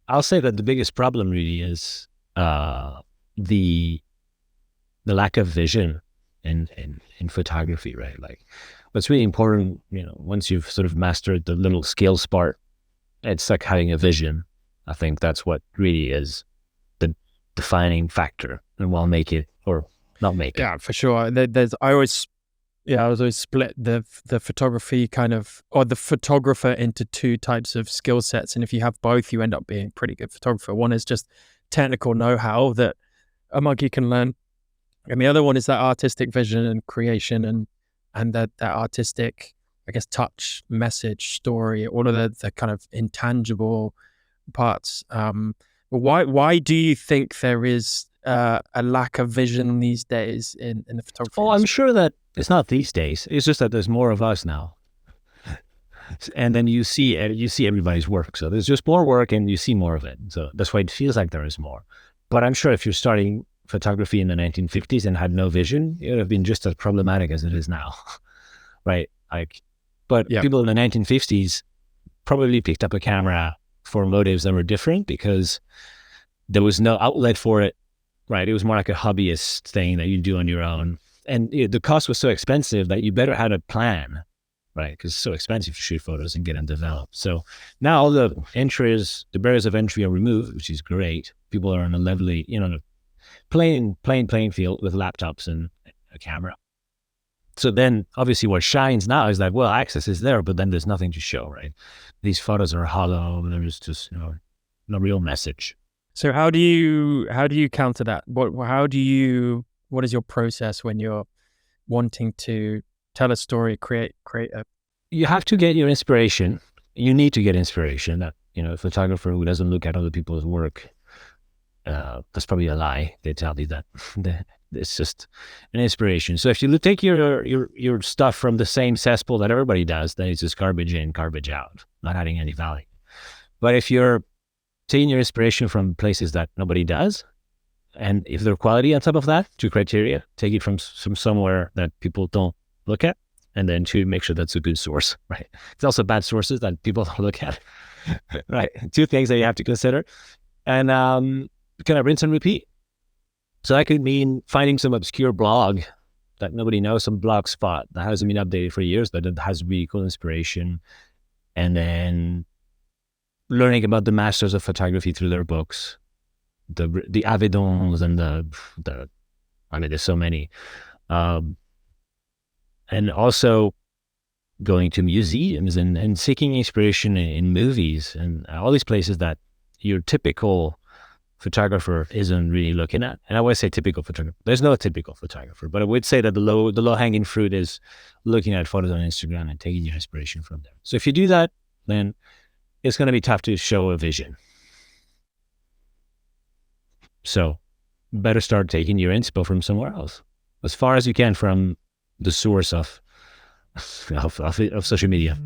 I'll say that the biggest problem really is the lack of vision in photography, right? Like, what's really important, once you've sort of mastered the little scales part, it's like having a vision. I think that's what really is the defining factor, and will make it or not make it. Yeah, for sure. I was always split the photography kind of, or the photographer into two types of skill sets. And if you have both, you end up being a pretty good photographer. One is just technical know-how that a monkey can learn. And the other one is that artistic vision and creation and that artistic, I guess, touch, message, story, all of the kind of intangible parts. But why do you think there is a lack of vision these days in the photography Oh, I'm industry? sure that it's not these days. It's just that there's more of us now, and then you see everybody's work. So there's just more work, and you see more of it. So that's why it feels like there is more. But I'm sure if you're starting photography in the 1950s and had no vision, it would have been just as problematic as it is now, right? Like, but Yeah. people in the 1950s probably picked up a camera for motives that were different because there was no outlet for it, right? It was more like a hobbyist thing that you do on your own. And the cost was so expensive that you better had a plan, right? Because it's so expensive to shoot photos and get them developed. So now all the entries, the barriers of entry are removed, which is great. People are on a levelly, playing field with laptops and a camera. So then obviously what shines now is like, well, access is there, but then there's nothing to show, right? These photos are hollow. There's just, no real message. So how do you counter that? What is your process when you're wanting to tell a story, create a You have to get your inspiration. You need to get inspiration. That, a photographer who doesn't look at other people's work, that's probably a lie. They tell you that. It's just an inspiration. So if you take your stuff from the same cesspool that everybody does, then it's just garbage in, garbage out, not adding any value. But if you're taking your inspiration from places that nobody does, and if they're quality on top of that, two criteria: take it from somewhere that people don't look at, and then to make sure that's a good source, right? It's also bad sources that people don't look at, right? Two things that you have to consider, and kind of rinse and repeat. So that could mean finding some obscure blog that nobody knows, some blog spot that hasn't been updated for years, but it has really cool inspiration, and then learning about the masters of photography through their books, the Avedons and the I mean, there's so many, um, and also going to museums and seeking inspiration in movies and all these places that your typical photographer isn't really looking at. And I would say typical photographer. There's no typical photographer, but I would say that the low hanging fruit is looking at photos on Instagram and taking your inspiration from there. So if you do that, then it's going to be tough to show a vision. So better start taking your inspo from somewhere else, as far as you can from the source of social media.